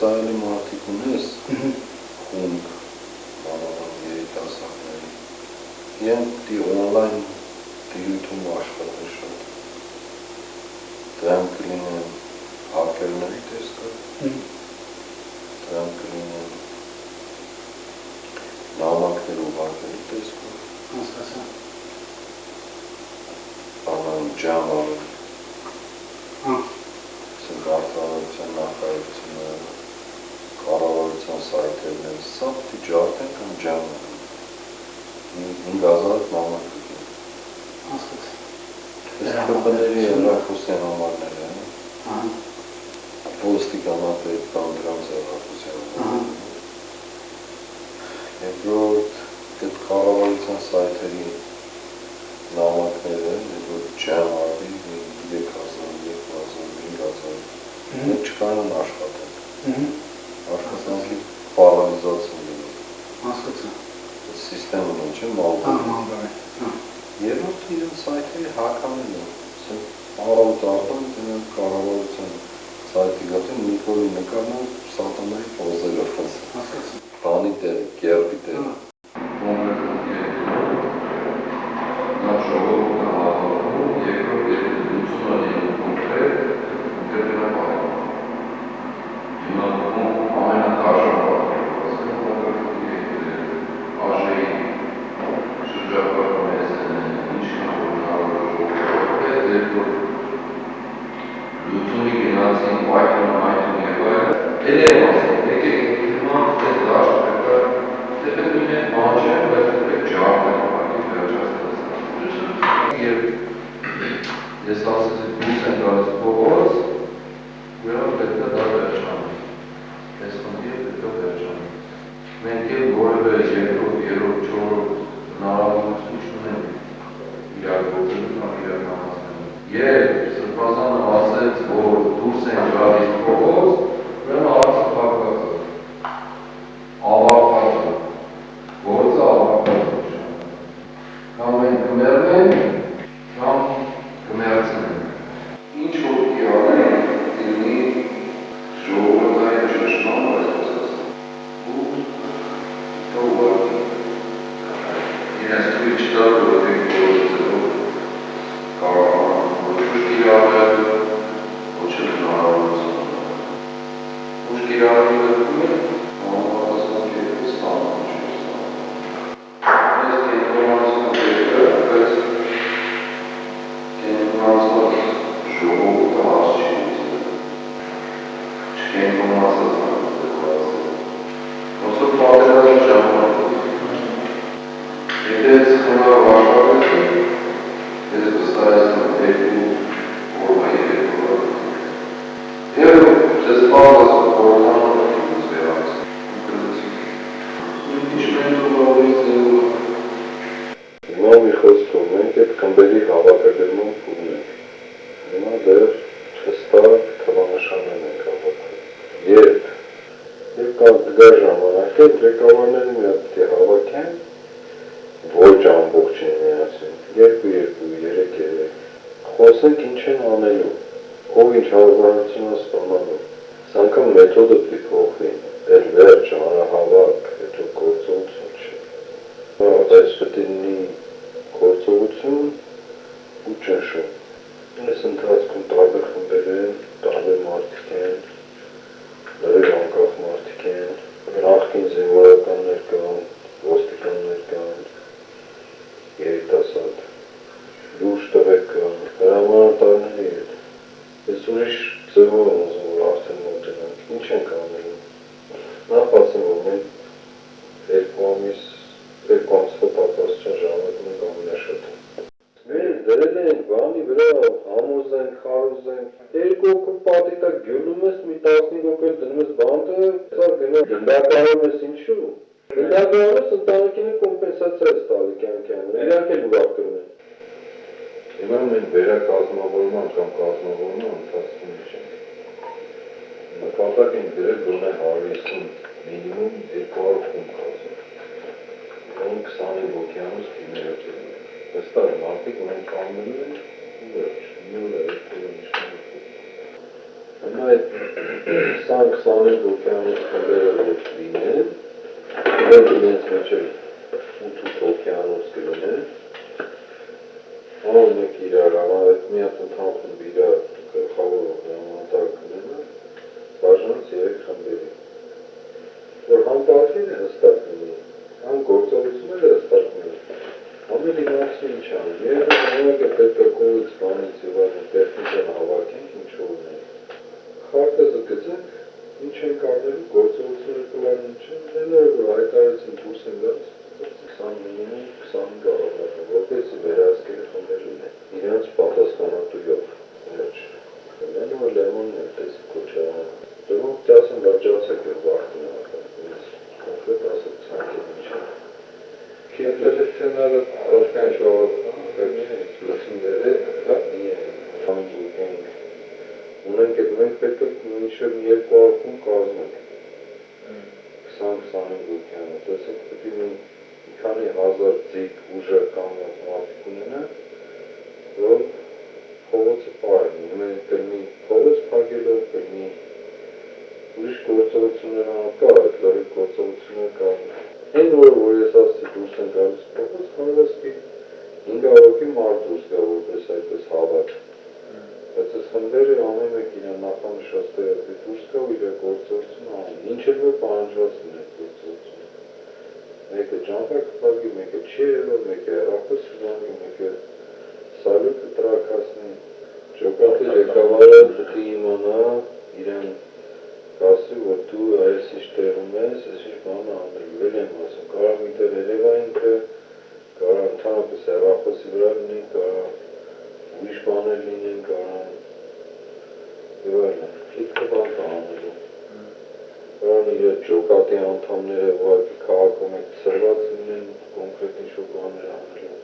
տեսարանի մարդիկ ունես, խումբ, բանալան երիտասարդների, իրենք դի օնլայն դիրույթում աշխատեն շատ, դրանք կլինեն հակերների տեսքով, դրանք կլինեն նամակներ ուղարկելու տեսքով, բանալան ջամ ավել, Արտարության նախարարությունը, կառավարության սայթերն են, սա պիտի ջարդեն կամ ջամ անում, 5000 նամակ կգին։ Այս կպների հեռախոսային համարները, ոստիկանապետ կամ դրանց հեռախոսային համարները, երկրորդ այդ կառավարության սայթերի նամակները, որ ջամ արվի 3000, 2000, 5000 Մենք չկարան աշխատենք, աշխատանքի պարալիզացիա լինի։ Հասկացա։ Սիստեմը ինչ է, մալբարի։ Երրորդը իրեն սայթերի հականն է, առավոտ արտան դրանք կառավարության սայթի գտին Նիկոլի նկարն սատանայի պոզերը խսը։ Հասկացա։ Բանի տերը, գերբի տերը։ Ես ասեցի դուրս են գալիս փողոց, ուրեմն պետք է դա վերջանի։ Այս խնդիրը պետք է վերջանի։ Մենք էլ որևէ երկրորդ, երրորդ, չորրորդ հնարավորություն չունենք իրագործելու կամ իրականացնելու։ Երբ Սրբազանը ասեց, որ դուրս են գալիս փողոց, ուրեմն հարցը փակված է։ Ավարտված է։ Գործը ավարտված է։ Կամ մենք կմեռնենք, կամ կմեռցնենք։ Ինչ որ կյանենք, դինի ժողովրդային ճշմարտ այս խոսքասը։ Ու դա ուղղակի իրենց թույլ չտալ, որ դենք գործելով կարողանան ոչ իրավել, ոչ էլ հնարավորություն։ Ոչ իրավել դեպքում է, համապատասխան կերպով ստանում չէ ստանում։ Ես կենտրոնացում կերպը, բայց կենտրոնացված ժողովուրդը հաս չի լիցել։ Չկենտրոնացված հանձնեցել։ Ոնց որ պատերազմ ժամանակ։ Եթե ես խնայով աշխատեցի, ես վստահեցնում եմ երկու օրվա երկու օր։ Եվ ես պարզասում խորհրդանում ես վերացնում։ Ինչ մենք ուղղավորից ձևում։ Հիմա մի խոսքով մենք այդ խմբերի հավաքագրման փուլն ենք։ Հիմա դեռ հստակ թվանշաններ ենք հավաքել։ Երբ կգա ժամանակ, այդ ղեկավարները մի հատ պիտի հավաքեն, ոչ ամբողջին միասին, 2-2, 3-3, խոսենք ինչ են անելու, ով ինչ հարաբերություն է ստանալու։ Այս անգամ մեթոդը պիտի փոխվի, էլ վերջ, անհավաք, հետո գործողություն չէ։ Այս պետք է լինի գործողություն ու ճնշում։ Այս ընթացքում տարբեր խմբեր են, տարբեր մարդիկ են, լրիվ անկախ մարդիկ են, նախկին զինվորականներ կան, ոստիկաններ կան, երիտասարդ, լուրջ տղեր կան, հրամանատարների հետ։ Ես ուրիշ ձևով եմ ուզում, որ արդեն մոտենանք, ինչ ենք անելու։ Նախ ասեմ, որ մենք երկու ամսվա պատասխան ժամանակում ենք ամենաշատը։ Մենք դրել ենք բանի վրա, համոզենք, խարոզենք, երկու հոգու պատի տակ գյուլում ես, մի 15 հոգու դնում ես բանտը, սա գնա գնդականում ես ինչու։ Գնդականում ես ընտանիքին կոմպենսացիա ես տալի կյանքյան, իրանք էլ ուրախ կրնեն։ Հիմա մենք վերակազմավորման կամ կազմավորման ընթացքում չենք։ Նպատակ ենք դրել գոնե 150 մինիմում 200 խումբ կազմել։ 25 հոգյանոց թիմերով են։ Վստահ եմ, մարդիկ ունեն կանգնելու են ու վերջ, մի օր է երկու նշանակում։ Հիմա այդ 20-25 օկյանոս խմբերը որ լինեն, իրենք իրենց մեջ 8 օկյանոս կլինեն, մեկ իրար այդ մի հատ ընդհանքում իրար գլխավոր հրամանատարները բաժանած 3 խմբերի, որ համ պատվին է հստակ լինի, համ գործողությունները հստակ լինի, ամեն իմանալի ինչ անում, միևնույն է պետք է կողից բանից եւ այլն տեխնիկան հավաքենք ինչ-որ ունենք, խարտեզը գծենք, ինչ ենք անելու, գործողությունները կլան ինչ են, որ հայտարարեցին դուրս են գալիս 20 մինիմում 25 առավոտը, որպեսզի վերահսկելի խմբեր լինեն, իրենց պատասխանատուով, վերջ, որ լեմանն է տեսի կոչարան, դրում դասն լաջացեք և վախտն է, կոնկրետ ասեք ծանքին ինչ է։ Քիետել է սցենարը ալքան շողոտ, լսումները, ունենք էդ մենք պետք է մինչև երկու արկում կազմենք, 20-25 օկյանոս, տեսեք պետք է մի քանի հազար ձիգ ուժեղ կանգնած մարդիկ ունենան, որ փողոցը պարեն, մենք կլինի փողոց փակելով, կլինի ուրիշ գործողություններ կա, այդ լրիվ գործողություններ կա, այն որ ես ասի դուրս են գալիս փողոց, հանրասպի 5 հոգի մարդ դուրս գա, որպես այդպես հավաք, բայց այս խմբերը ամեն մեկ իրան նախանշած տեղի դուրս գա ու իր գործողություն անում, ինչ էլ որ պահանջված լինի գործողություն, մեկը ջամփակ կպարգի, մեկը չի երևով, մեկը հեռախոս կզանգի, մեկը սալյուտ կտրակասնի, ջոկատի ղեկավարը պետք է իմանա իրեն կասի, որ դու այս ինչ տեղում ես, այս ինչ բանը անելու, էլ եմ ասում, կարող միտեղ երևա ինքը, կարող ընդհանրապես հեռախոսի վրա լինի, կարող ուրիշ բաներ լինեն, կարող եւ այլն, քիթքը բան կա անելու, կարող իր ջոկատի անդամները ուղղակի քաղաքում եք ծրված լինեն, կոնկրետ ինչ-որ բաներ անելու,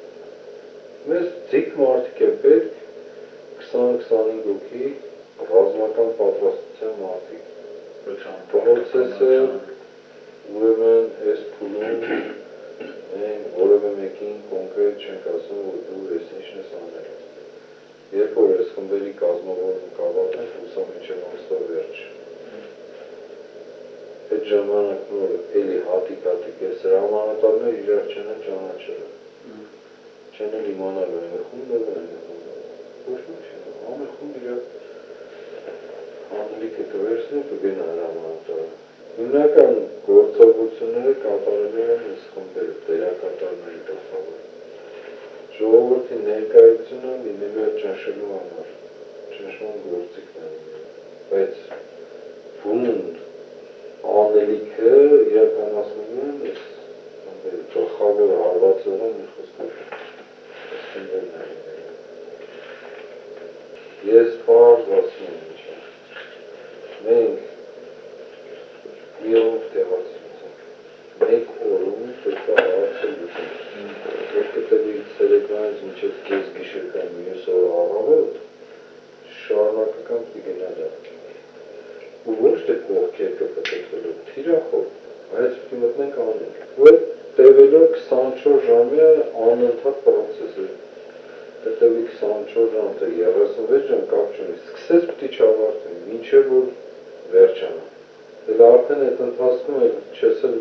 մեզ ձիգ մարդիկ է պետք 20-25 հոգի ռազմական պատրաստության մարդիկ, պրոցեսը ուրեմն այս փուլում մենք որևէ մեկին կոնկրետ չենք ասում, որ դու ես ինչն ես անել, երբ որ այս խմբերի կազմավորումը կավարտենք, հուսամ մինչև ամսվա վերջ, այդ ժամանակ նոր էլի հատիկ-հատիկ ես հրամանատարներ իրար չեն ճանաչել, չեն էլ իմանալ այն խումբը, ոչ մի չեն, ամեն խումբ իրար հանելիք է կվերցնի, կգենա հրամանատարը, հիմնական գործողությունները կատարելու են այս խմբերը, դերակատարների գլխավոր, ժողովրդի ներկայությունը լինելու է ճնշելու համար, ճնշման գործիքն է, բայց վունդ անելիքը իրականացնում են այս գլխավոր հարվածողը մի խոսքով այս խմբերն է ես պարզ ասում եմ ինչ է, մենք միով տեղացրուցենք, մեկ օրում պետք է հարցը լուծենք, որ կտևի ցերեկվանից մինչև կես գիշեր կամ մյուս օրը առավոտ շարունակական պիտի դա ու ոչ թե կողքեր կպտտվելով, թիրախով, այս պիտի մտնենք անենք, որ տևելով 24 ժամյա անընդհատ պրոցես է, տևի 24 ժամ, թե 36 ժամ կապ չունի, սկսես պիտի չավարտվի, մինչև որ վերջանա, դել արդեն այդ ընթացքում էլ չես էլ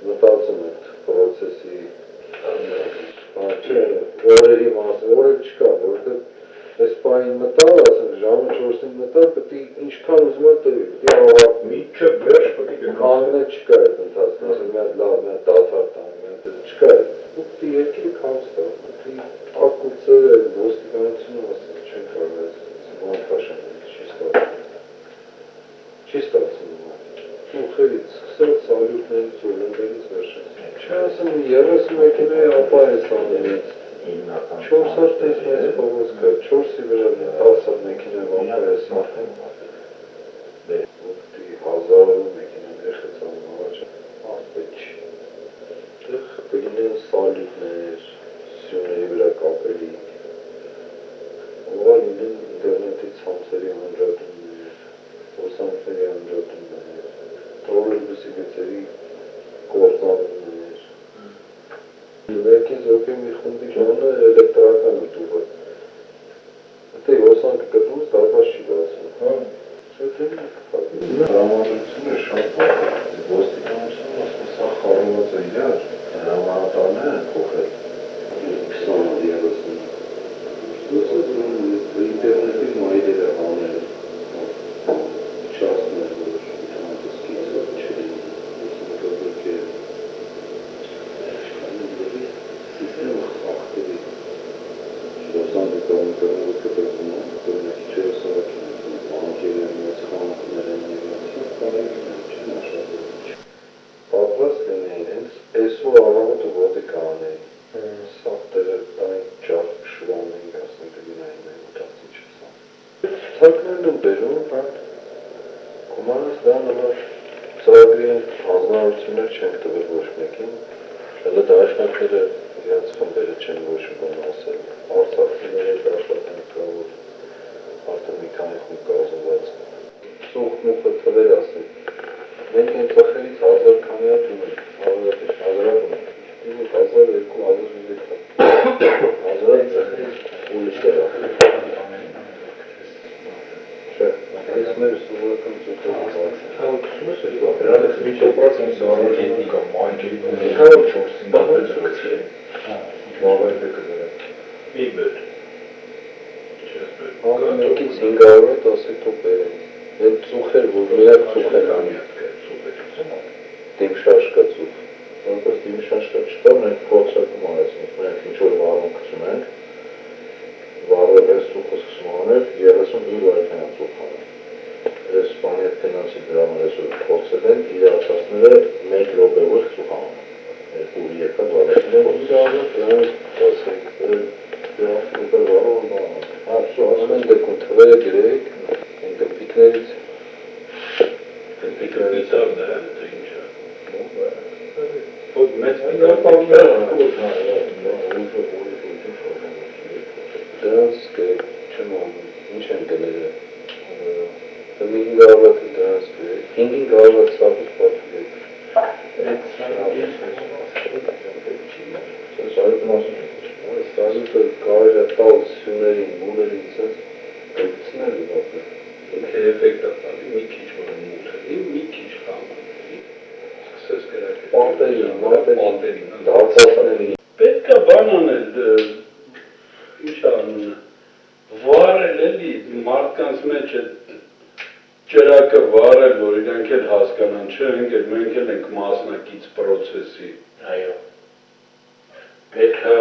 մտածում այդ պրոցեսի օրերի մասը, օրեր չկա, որովհետև այս պահին մտավ, ասենք ժամը 4-ին մտավ, պետք է ինչքան ուզում է տևի, պետք է ավարտ միտքը վերջ պետք է կանգնել չկա այդ ընթացքում, ասենք մի հատ լավ, մի հատ դադար տանի, չկա այդ, ու պետք է երկիրը քամս տա, պետք է ակուցը ոստիկանությունը ասենք չեն կարող այս մանտաշան չի ստացվում, ուխերից սկսել սալյուտներից ու լնդերից վերջից, չասեմ 30 մեքենայի ապա ես անելից, 4 հատ տես մեծ փողոց կա, 4-ի վրա 10 հատ մեքենայով ապա ես արդեն, ուղտի հազարով մեքենաներ խծանում առաջ, արդպետ չի, դեղ կլինեն սալյուտներ, սյուների վրա կապելի, ուղղա լինեն ինտերնետի ցանցերի անջատումներ, հոսանքների անջատումներ, տրոլեյբուսի գծերի կործանումներ, Վերքին զոհի մի խումբի ժամը էլեկտրական է դուռը, դե հոսանքը կտրուց դարբաս չի բացում, Ցուցակներն են բերում, հա։ Գումարս դա նոր ծրագրի հանձնարարություններ չեն տվել ոչ մեկին, հələ դաշնակները իրենց խմբերը չեն ոչ բան ասել, արցախցիների հետ աշխատանք կա, որ արդեն մի քանի խումբ կազմված, ծուխ-մուխը թվեր ասել, մենք են ծախերից 1000 քանի հատ ունենք, հազարակ ունենք, 1000, 2000, 1000 ծախերից ուրիշ էր ասել, Այս մեր սովորական ծուխերից հաղորդում ես էլի դրանից միջապրած են սարարժեն կամ մայջերի հավոր 4-ին բաղվեցուկցի է բաղվայրդը կզերը մի բեր Ահա մեկից 500 ասեք թող բերեն Այդ ծուխեր, որ միակ ծուխեր դիմշաշկա ծուխ Որպես դիմշաշկա չկա, մենք փորձակում արեցինք, մենք ինչ-որ վարում կծում ենք վարել այս ծուխը սկսում անել 30 վայրկյան ծուխ անել Ես բանի հետ ֆինանսի դրաման այսօր փորձել են իրացածները 1 րոպեով ծուխ անում երկու եկան վարեցին են դրանք ասենք րոպե վարով ասում են դեպքում թվերը գրեք են գպիկներից գպիկներից Ոդ մեծ դրանց չեմ անում, ինչ են գները Մի 500 դրանց գրեք, 500 սաղուց պատվիրեք Սազուտը կարել է տալ սյուներին, մուներին սենց գլցնել ուղապը Ինքը էվեկտ է տալի, մի քիչ որ մուր է, մի քիչ խամ Սկսես գրակ է Պատերին, դարձասների Պետք է բան անել, ինչ անունը Վարել էլի, մարդկանց մեջ է Ճրակը վարել, որ իրանք էլ հասկանան, չենք էլ մենք էլ ենք մասնակից պրոցեսի Այո Պետք է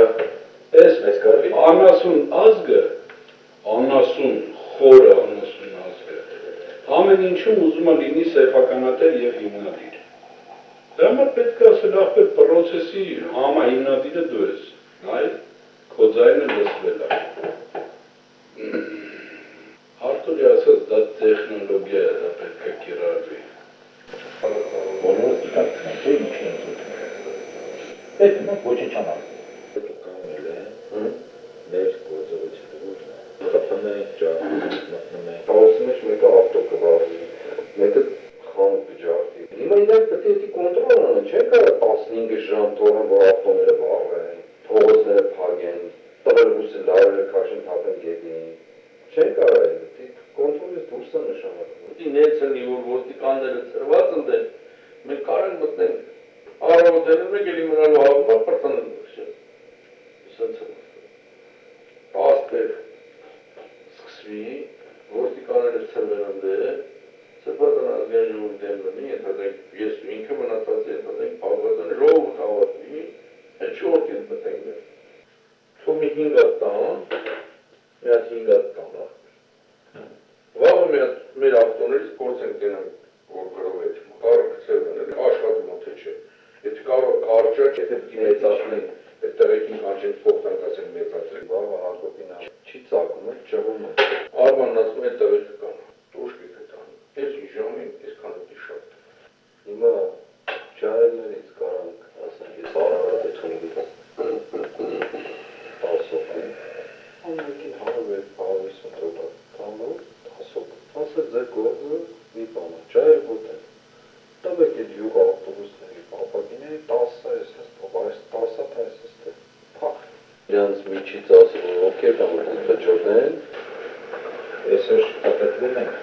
Ես մեզ կարվի Անասուն ազգը, անասուն խորը անասուն ազգը Ամեն ինչում ուզում է լինի սեփականատեր և հիմնադիր Դա համար պետք է ասել ախպեր պրոցեսի համահիմնադիրը դու ես Այլ, քո ձայնը լսվել է Արտուրի ասած դա տեխնոլոգիա է, դա պետք է կիրառվի Բոլորը դիտակցնեն, թե ինչ են զուտում Պետք մենք ոչինչ անալ Կանել է, մեր գործողությունը որն է Խփում ենք, ջարդում ենք, մտնում ենք Հաղոսի մեջ մեկը ավտո կվարվի, մեկը խանութ կջարդի Հիմա իրանք պետք է կոնտրոլ անեն, չեն կարող 15 ժամ թողեն, որ ավտոները վարվեն, փողոցները փակեն, տղերբուսը լարերը քաշեն թափեն գետին Չեն կարող է, կոնտրոլից դուրս է նշանակում Ինեցնի, որ ոստիկանները ծրված ընդեն, մենք կարեն մտնենք Արավոտենում եք էլի մնալու հավումա պրտանն Սենց է Աստեր սկսվի, ոստիկանները ծրվեն ընդե Ծրվածան ազգային ժողովի դեմ լնի, ենթադենք ես ու ինքը մնացած է, ենթադենք պաղվածան ժողովը հավատվի, այդ շողովք են մտենք մեր Թո մի 5 հատ տան, մի հատ 5 հատ տան Վաղը մեր ավտոներից փորձ ենք դենանք, որ գրով է կարը կծերվեն, աշխատում թե չէ Եթե կարող կարճակ, եթե մեծացնենք, այդ տեղեքին կանչենք փոխտանք ասենք մեծացրենք Վաղը հարկոտին չի ծակում է, ճղում է Արմանն ասում է տեղեքը կան, տոշկիկ է տանում Ես ինչ ժամին, ես քանոտի շատ Հիմա ճայելներից կարանք, ասենք ես արարատ է թունգի Տասոքում Ամենքին հարով է պահավիսում թողակ Տանով, տասոք Ասել ձեր գործը մի բանը, ճայել գոտեն Տվեք էդ յուղ ավտոբուսների պապակիների 10 այս հստով, այս 10 հատ այս հստով Պախ Իրանց միջից ասել, որ ովքեր կան, որ կճորդեն Այսօր շտապետվել ենք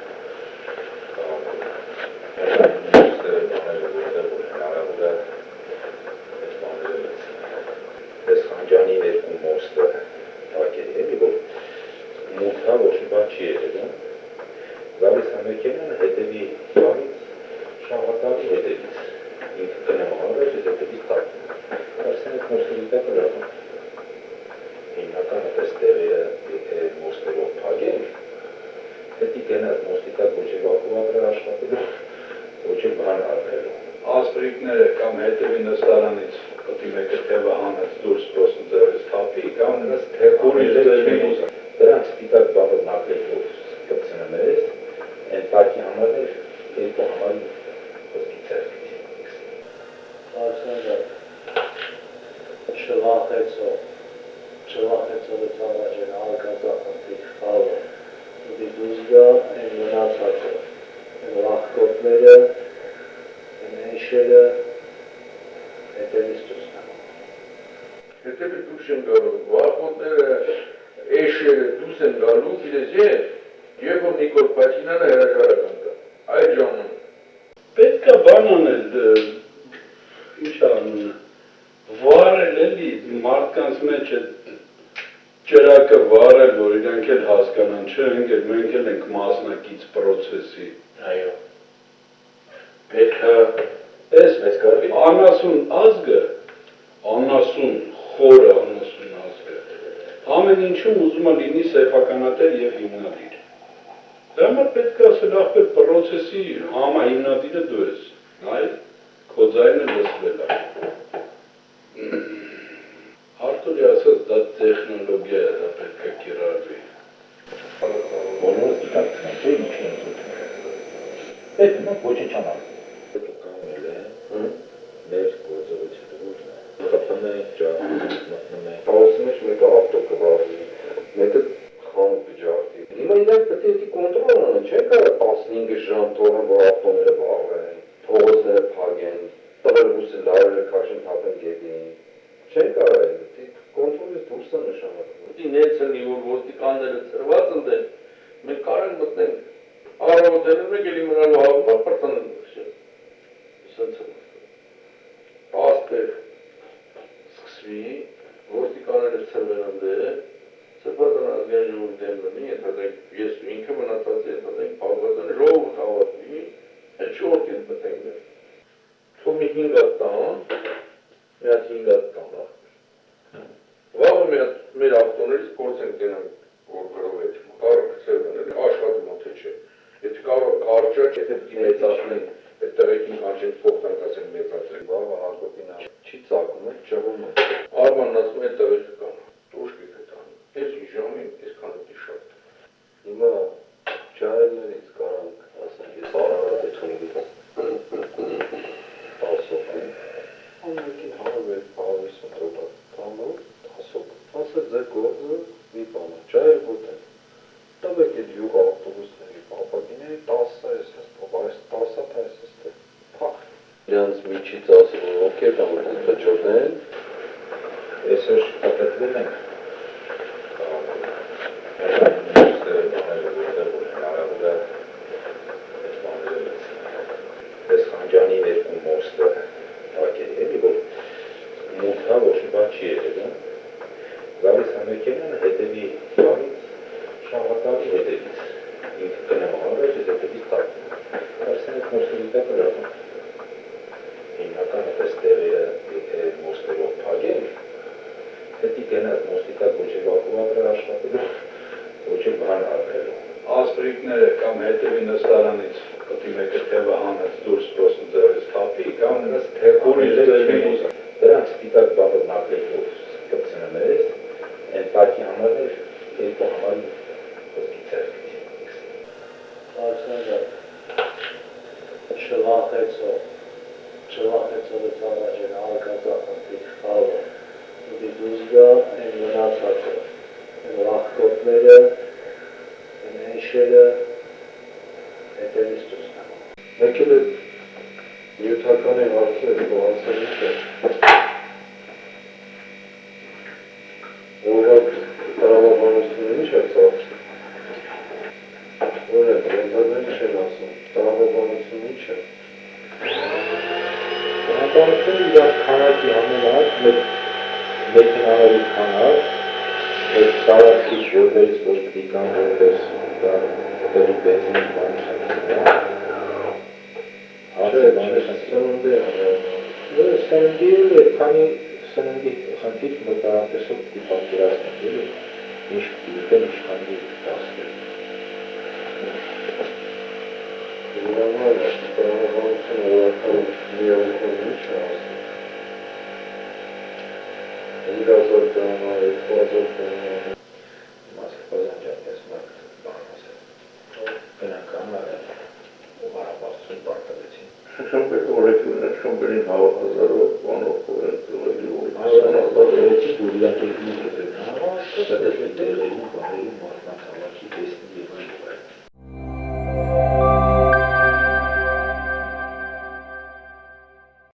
Այս խանջանի ներկում մոստը ակերի էլի, որ մութա ոչ մի բան չի եղել Գալիս ամեկենանը հետևի բանից շաղատալի հետևից ինքը կնեմ հանրեջ ես հետևից տակում Արսեն այդ մոստերի տակ լրանում Հիմնական այդպես տեղերը եթե մոստերով պագեն հետի կենած մոստի տակ ոչ է վակուվատր աշխատելու ոչ է բան արնելու Ասպրիկները կամ հետևի նստարանից կտի մեկը թևը հանած դուրս պրոսն ձրվես թապի կամ ուրիշ դերմին դրանք սպիտակ բանով նակրեկով կպցնեմ գալու գիտես երբ որ Նիկոլ Փաշինյանը հրաժարական տա այդ ժամանակ պետք է բան անել ինչ անունը վարել էլի մարդկանց մեջ այդ ճրակը վարել որ իրանք էլ հասկանան չէ մենք էլ ենք մասնակից process-ի այո պետք է Ես մեզ կարելի անասուն ազգը, անասուն խորը անասուն ազգը, ամեն ինչում ուզում է լինի սեփականատեր և հիմնադիր։ Դա համար պետք է ասել ախպեր պրոցեսի համահիմնադիրը դու ես, այլ քո ձայնը լսվել է։ Արտուրի ասած դա տեխնոլոգիա է, դա պետք է կիրառվի։ Բոլորը դիտարկում չէ ինչի են զուտում։ Պետք է ոչինչ անել։ Մեր գործողություններն են։ Խփում են ջահ, մտնում են։ Փոսի մեջ մեկը ավտո կվարի, մեկը խանութ ջահի։ Հիմա իրանք պետք է կոնտրոլ անեն, չեն կարող 15 ժամ թողեն, որ ավտոները վառվեն, փողոցները փակեն, տղերուկը լարերը քաշեն թափեն գետին։ Չեն կարող այդ կոնտրոլից դուրս է նշանակում։ Դի ներցնի որ ոստիկանները ծրված ընդեն, մենք կարող մտնենք առավոտելը մեկ էլի մնալու հավմա պրտանեն շը։ Սենց է։ Աստեր սկսվի, ոստիկանները ծրվեն ընդե, ծրվածան ազգային ժողովի դեմ բնի, ենթադրենք ես ու ինքը մնացած է, ենթադրենք պաղվածան ժողովը հավատվի, այդ շողորդ են մտնենք մեր։ Թող մի 5 հատ տան, մի հատ 5 հատ տան Վաղը մեր ավտոներից փորձ ենք դենանք որ գրով է կարը կծրվեն, աշխատում է թե չէ, եթե կարող կարճակ, եթե մեծացնենք, այդ տեղեքին կանչենք փոխտանք ասենք մեծացրենք, Վաղը հակոտին չի ծակում է, ճղում է։ Արմանն ասում է այդ տեղեքը կան, տոշկիկ է տանում, ես ինչ ժամին, ես քանոտի շատ։ Հիմա ջահելներից կարանք ասենք ես արարատությունից տասով եմ, ամենքին հարվեր պահավես մտրոտա տանով, տասով ասել ձեր գործը մի բան է, ջահել գոտեն, տվեք էդ յուղ ավտոբուսների պապակիների 10 այս այս 10 այս թե փախ իրանց միջից ասում որ ովքեր կան որ խճոտեն Այսօր շփոթվել ենք։ Այս խանջանի երկու մոստը ակել էլի որ մուտքա ոչ մի բան չի եղել։ Գալիս ամեկենանը հետևի բանից շաղատալի հետևից։ Ինքը կնեմ առաջ ես հետևից տակում։ Արսեն այդ մոստերի տակ գրավում։ Հիմնական այդպես տեղերը եթե մոստերով փակեն Պետք է գնաց մոստիկա ոչ էլ վակուատը աշխատելու, ոչ էլ բան արվելու։ Ասպրիկները կամ հետևի նստարանից կտի մեկը թևը հանած դուրս պրոսն ձևից թափի, կամ նրանց թևորից ձևի Դրանք սպիտակ բաղր նակրեկով կպցնում ես, են պարկի համարներ երկու համարին խոսքի ծերկի։ Արսենը չվախեցով է ծավաճեն արկածախնդիր խաղը, ուտի դուզգա են մնացածը, են վախկոտները, են էնշերը, հետևից դուսնա։ Եկել է նյութականի հարցեր բողանցելիք է օրվակ տրավաբանությունը ինչ է ծաղցում որ է ենթադրել չեն ասում տրավաբանությունը ինչ է Բնականությունը իրար քանակի համենակ մեքենաների քանակ այդ տարածքից որպես որ պիտի կան որպես դերի բենզինի բանի սնունդի Սննդի էլ քանի սննդի խնդիր մտածելով պիտի պատկերացնենք էլի ինչ պիտի ինչ քանի դասներ Իրանալ տրավաբանությունը որական միավորություն ինչ է ասում 5000 դրամ, 2000 դրամ